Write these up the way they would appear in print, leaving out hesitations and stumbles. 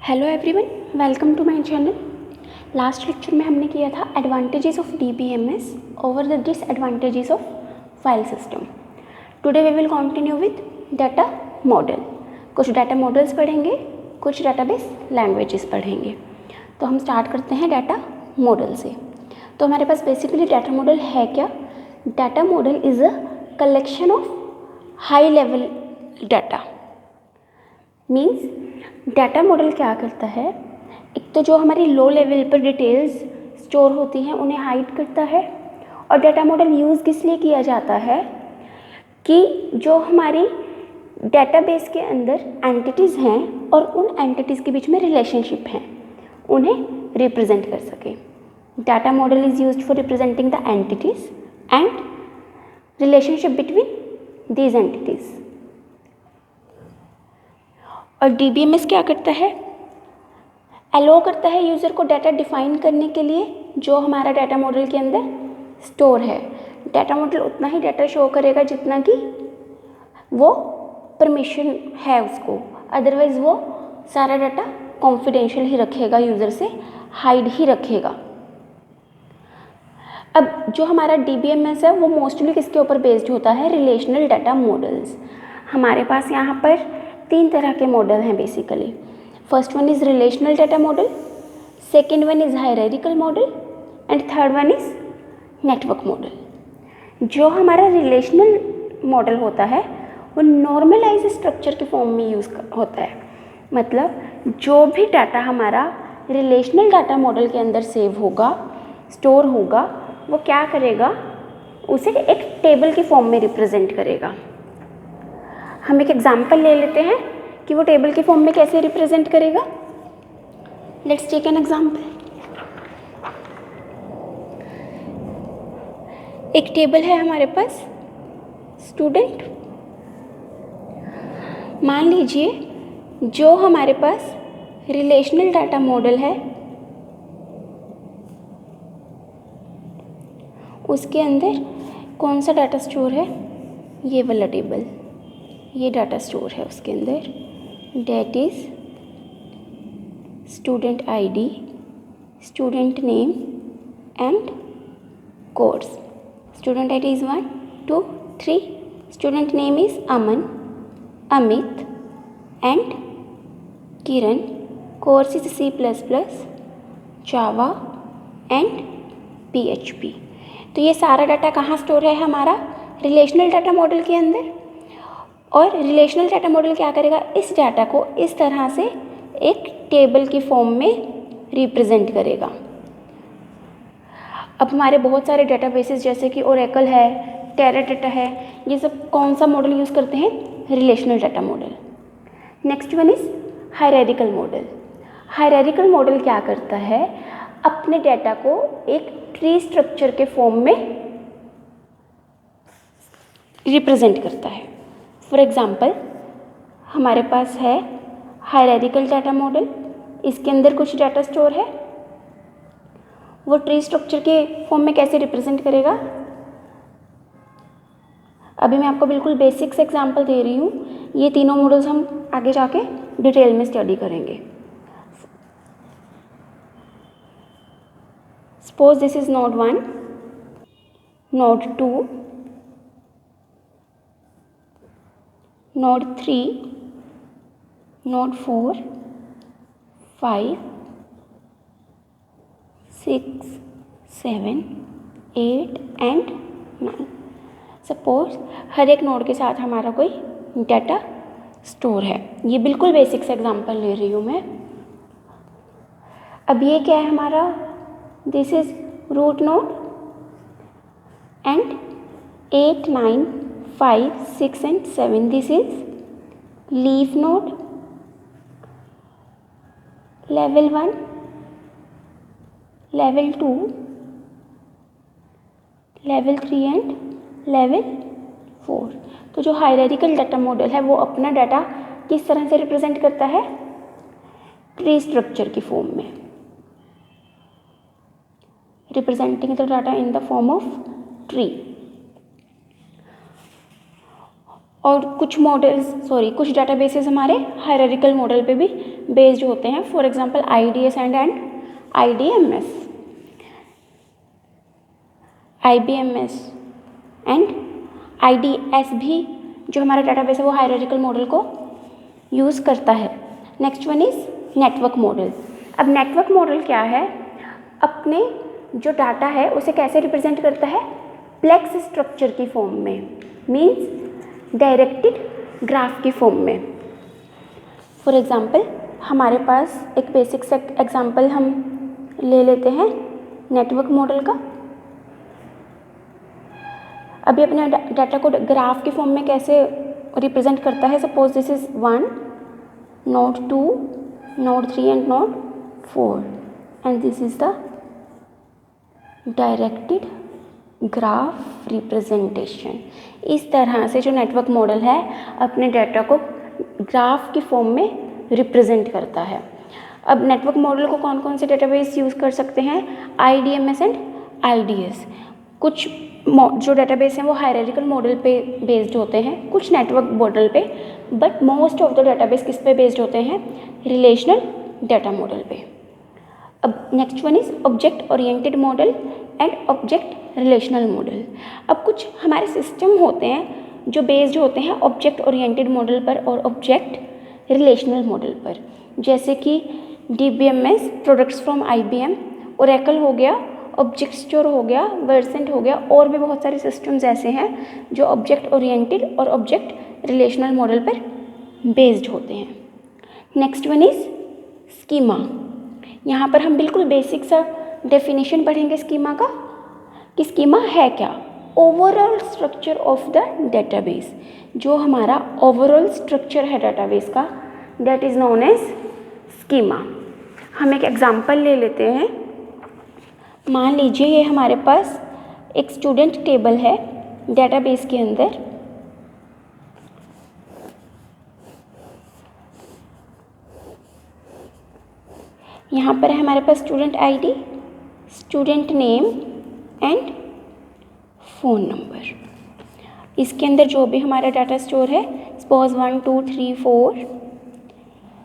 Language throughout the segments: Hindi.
Hello everyone, welcome to my channel. Last lecture में हमने किया था advantages of DBMS over the disadvantages of file system. Today we will continue with data model. कुछ डाटा मॉडल्स पढ़ेंगे, कुछ डाटाबेस लैंग्वेजेस पढ़ेंगे। तो हम स्टार्ट करते हैं डाटा मॉडल से। तो हमारे पास बेसिकली डाटा मॉडल है क्या? Data model is a collection of high level data. Means data model क्या करता है, एक तो जो हमारी लो लेवल पर डिटेल्स स्टोर होती हैं उन्हें हाइड करता है। और डाटा मॉडल यूज़ किस लिए किया जाता है कि जो हमारी डेटाबेस के अंदर एंटिटीज़ हैं और उन एंटिटीज़ के बीच में रिलेशनशिप हैं उन्हें रिप्रेजेंट कर सके। Data model is used for representing the entities and relationship between these entities. और डीबीएमएस क्या करता है, अलो करता है यूज़र को डाटा डिफाइन करने के लिए जो हमारा डाटा मॉडल के अंदर स्टोर है। डाटा मॉडल उतना ही डाटा शो करेगा जितना कि वो परमिशन है उसको, अदरवाइज़ वो सारा डाटा कॉन्फिडेंशियल ही रखेगा, यूज़र से हाइड ही रखेगा। अब जो हमारा डीबीएमएस है वो मोस्टली किसके ऊपर बेस्ड होता है? Relational data models. हमारे पास यहाँ पर 3 तरह के मॉडल हैं basically. First one is relational data model, second one is hierarchical model and third one is network model. जो हमारा रिलेशनल मॉडल होता है वो नॉर्मलाइज स्ट्रक्चर के फॉर्म में यूज़ होता है। मतलब जो भी डाटा हमारा रिलेशनल डाटा मॉडल के अंदर सेव होगा, स्टोर होगा, वो क्या करेगा, उसे एक टेबल के फॉर्म में रिप्रेजेंट करेगा। हम एक एग्जाम्पल ले लेते हैं कि वो टेबल के फॉर्म में कैसे रिप्रेजेंट करेगा। Let's take an example. एक टेबल है हमारे पास स्टूडेंट। मान लीजिए जो हमारे पास रिलेशनल डाटा मॉडल है उसके अंदर कौन सा डाटा स्टोर है? ये वाला टेबल, ये डाटा स्टोर है उसके अंदर। That is student ID, student name and course. Student ID is 1 2 3, student name is Aman, Amit and Kiran, course is C++, Java and PHP। तो ये सारा डाटा कहाँ स्टोर है? हमारा रिलेशनल डाटा मॉडल के अंदर। और रिलेशनल डाटा मॉडल क्या करेगा, इस डाटा को इस तरह से एक टेबल की फॉर्म में रिप्रेजेंट करेगा। अब हमारे बहुत सारे डेटाबेसेस जैसे कि ओरेकल है, टेराडाटा है, ये सब कौन सा मॉडल यूज़ करते हैं? Relational data model. Next one is hierarchical model. Hierarchical model क्या करता है, अपने डाटा को एक ट्री स्ट्रक्चर के फॉर्म में रिप्रेजेंट करता है। फॉर एग्ज़ाम्पल हमारे पास है हायरार्किकल डाटा मॉडल, इसके अंदर कुछ डाटा स्टोर है, वो ट्री स्ट्रक्चर के फॉर्म में कैसे रिप्रेजेंट करेगा? अभी मैं आपको बिल्कुल बेसिक्स एग्जांपल दे रही हूँ, ये तीनों मॉडल्स हम आगे जाके डिटेल में स्टडी करेंगे। Suppose this is node 1, node 2, node 3, node 4, 5, 6, 7, 8 and 9। Suppose हर एक नोड के साथ हमारा कोई डाटा स्टोर है। ये बिल्कुल बेसिक्स एग्जांपल ले रही हूँ मैं। अब ये क्या है हमारा? This is root node and 8 9 5 6 and 7 this is leaf node, level 1, level 2, level 3 and level 4। तो जो हायरार्किकल डाटा मॉडल है वो अपना डाटा किस तरह से रिप्रेजेंट करता है? ट्री स्ट्रक्चर की फॉर्म में, representing the data in the form of tree. और कुछ कुछ डेटाबेसेस हमारे हायरार्किकल मॉडल पे भी बेस्ड होते हैं, for example IDS and IDMS, IBMS and IDS भी जो हमारा डेटाबेस है वो हायरार्किकल मॉडल को यूज़ करता है। Next one is network model. अब नेटवर्क मॉडल क्या है, अपने जो डाटा है उसे कैसे रिप्रेजेंट करता है, प्लेक्स स्ट्रक्चर की फॉर्म में, मीन्स डायरेक्टेड ग्राफ की फॉर्म में। फॉर एग्जांपल हमारे पास एक बेसिक सा एग्जांपल हम ले लेते हैं नेटवर्क मॉडल का। अभी अपने डाटा को ग्राफ की फॉर्म में कैसे रिप्रेजेंट करता है, suppose this is 1 node 2 node 3 and node 4 and this is the directed graph representation. इस तरह से जो नेटवर्क मॉडल है अपने डाटा को ग्राफ की फॉर्म में रिप्रेजेंट करता है। अब नेटवर्क मॉडल को कौन कौन से डेटाबेस यूज़ कर सकते हैं, IDMS एंड IDS। कुछ जो डेटाबेस हैं वो हायरार्किकल मॉडल पे बेस्ड होते हैं, कुछ नेटवर्क मॉडल पे, but most of the database किस पे बेस्ड होते हैं, रिलेशनल डाटा मॉडल पे। अब next one is object oriented model and object relational model. अब कुछ हमारे सिस्टम होते हैं जो बेस्ड होते हैं ऑब्जेक्ट ओरिएंटेड मॉडल पर और ऑब्जेक्ट रिलेशनल मॉडल पर, जैसे कि DBMS products from IBM, Oracle हो गया, ऑब्जेक्ट स्टोर हो गया, वर्सेंट हो गया, और भी बहुत सारे सिस्टम्स ऐसे हैं जो ऑब्जेक्ट ओरिएंटेड और ऑब्जेक्ट रिलेशनल मॉडल पर बेस्ड होते हैं। Next one is schema. यहाँ पर हम बिल्कुल बेसिक सा डेफिनेशन पढ़ेंगे स्कीमा का, कि स्कीमा है क्या, overall structure of the database. जो हमारा ओवरऑल स्ट्रक्चर है डेटाबेस का, that is known as schema. हम एक एग्जांपल ले लेते हैं। मान लीजिए ये हमारे पास एक स्टूडेंट टेबल है डेटाबेस के अंदर। यहाँ पर है हमारे पास student ID, student name and phone number. इसके अंदर जो भी हमारा डाटा स्टोर है, सपोज 1 2 3 4,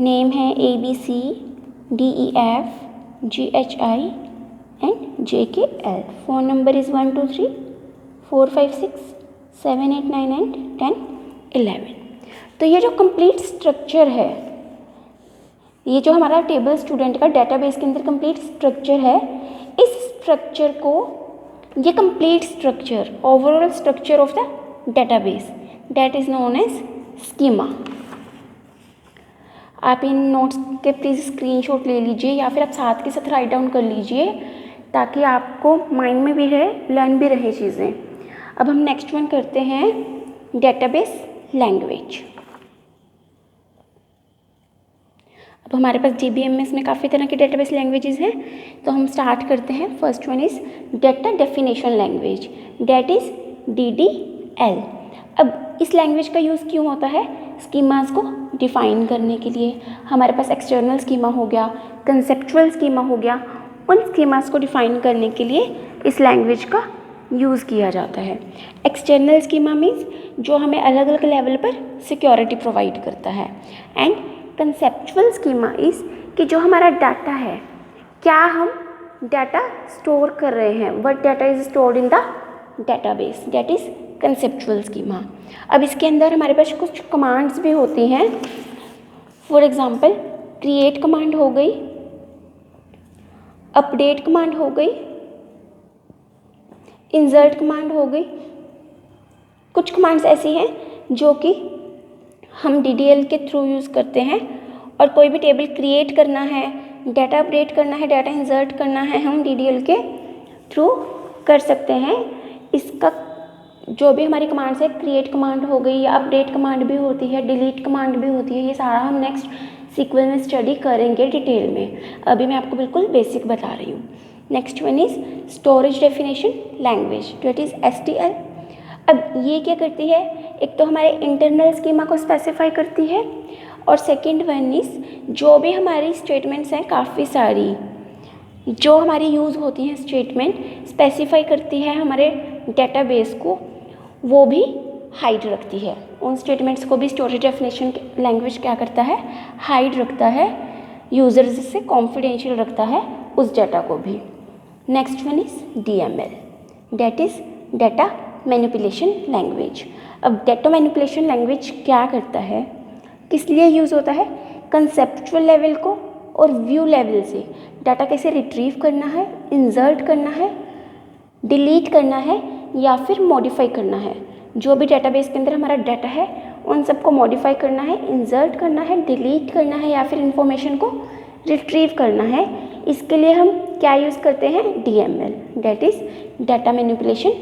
नेम है ABC DEF GHI and JKL, phone number is 1 2 3 4 5 6 7 8 9 and 10 11। तो ये जो कंप्लीट स्ट्रक्चर है, ये जो हमारा टेबल स्टूडेंट का डेटाबेस के अंदर कंप्लीट स्ट्रक्चर है, इस स्ट्रक्चर को, ये complete structure, overall structure of the database, that is known as schema. आप इन नोट्स के प्लीज़ स्क्रीनशॉट ले लीजिए या फिर आप साथ के साथ राइट डाउन कर लीजिए, ताकि आपको माइंड में भी रहे, लर्न भी रहे चीज़ें। अब हम नेक्स्ट वन करते हैं डेटाबेस लैंग्वेज। अब हमारे पास DBMS में काफ़ी तरह के डेटाबेस लैंग्वेजेस हैं, तो हम स्टार्ट करते हैं। First one is data definition language, that is DDL। अब इस लैंग्वेज का यूज़ क्यों होता है, स्कीमास को डिफ़ाइन करने के लिए। हमारे पास एक्सटर्नल स्कीमा हो गया, कंसेप्चुअल स्कीमा हो गया, उन स्कीमास को डिफ़ाइन करने के लिए इस लैंग्वेज का यूज़ किया जाता है। एक्सटर्नल स्कीमा मीन्स जो हमें अलग अलग लेवल पर सिक्योरिटी प्रोवाइड करता है, एंड कंसेप्चुअल स्कीमा इज़ कि जो हमारा डाटा है, क्या हम डाटा स्टोर कर रहे हैं, what data is stored in the database, that is conceptual schema. अब इसके अंदर हमारे पास कुछ कमांड्स भी होती हैं। फॉर एग्जांपल क्रिएट कमांड हो गई, अपडेट कमांड हो गई, इंसर्ट कमांड हो गई। कुछ कमांड्स ऐसी हैं जो कि हम DDL के थ्रू यूज़ करते हैं, और कोई भी टेबल क्रिएट करना है, डाटा अपडेट करना है, डाटा इंसर्ट करना है, हम DDL के थ्रू कर सकते हैं। इसका जो भी हमारी कमांड्स है, क्रिएट कमांड हो गई या अपडेट कमांड भी होती है, डिलीट कमांड भी होती है, ये सारा हम नेक्स्ट सीक्वल में स्टडी करेंगे डिटेल में। अभी मैं आपको बिल्कुल बेसिक बता रही हूँ। Next one is storage definition language, that is STL। अब ये क्या करती है, एक तो हमारे इंटरनल स्कीमा को स्पेसिफाई करती है, और सेकंड वन इज़ जो भी हमारी स्टेटमेंट्स हैं, काफ़ी सारी जो हमारी यूज़ होती हैं स्टेटमेंट, स्पेसिफाई करती है हमारे डेटाबेस को, वो भी हाइड रखती है। उन स्टेटमेंट्स को भी स्टोरेज डेफिनेशन लैंग्वेज क्या करता है, हाइड रखता है, यूजर्स से कॉन्फिडेंशियल रखता है उस डाटा को भी। Next one is DML, that is data manipulation language. अब डाटा मैनिपुलेशन लैंग्वेज क्या करता है, किस लिए यूज़ होता है, कंसेप्चुअल लेवल को और व्यू लेवल से डाटा कैसे रिट्रीव करना है, इंसर्ट करना है, डिलीट करना है या फिर मॉडिफाई करना है। जो भी डेटाबेस के अंदर हमारा डाटा है उन सबको मॉडिफाई करना है, इंसर्ट करना है, डिलीट करना है या फिर इंफॉर्मेशन को रिट्रीव करना है। इसके लिए हम क्या यूज़ करते हैं, DML, that is data manipulation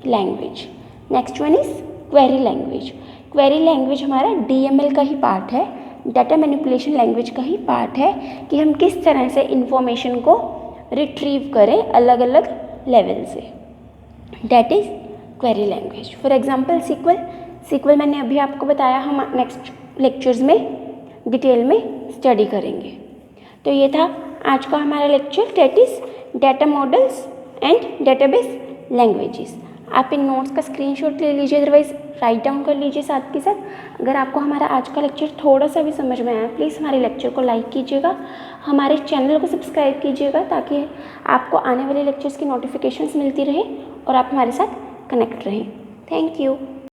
language. Next one is query language. Query language हमारा DML का ही पार्ट है, डाटा मैनिपुलेशन लैंग्वेज का ही पार्ट है कि हम किस तरह से इंफॉर्मेशन को रिट्रीव करें अलग अलग लेवल से, that is query language. For example SQL मैंने अभी आपको बताया, हम नेक्स्ट लेक्चर्स में डिटेल में स्टडी करेंगे। तो ये था आज का हमारा lecture, that is data models and database languages. आप इन नोट्स का स्क्रीनशॉट ले लीजिए, अदरवाइज राइट डाउन कर लीजिए साथ के साथ। अगर आपको हमारा आज का लेक्चर थोड़ा सा भी समझ में आया, प्लीज़ हमारे लेक्चर को लाइक कीजिएगा, हमारे चैनल को सब्सक्राइब कीजिएगा ताकि आपको आने वाले लेक्चर्स की नोटिफिकेशंस मिलती रहे और आप हमारे साथ कनेक्ट रहें। Thank you.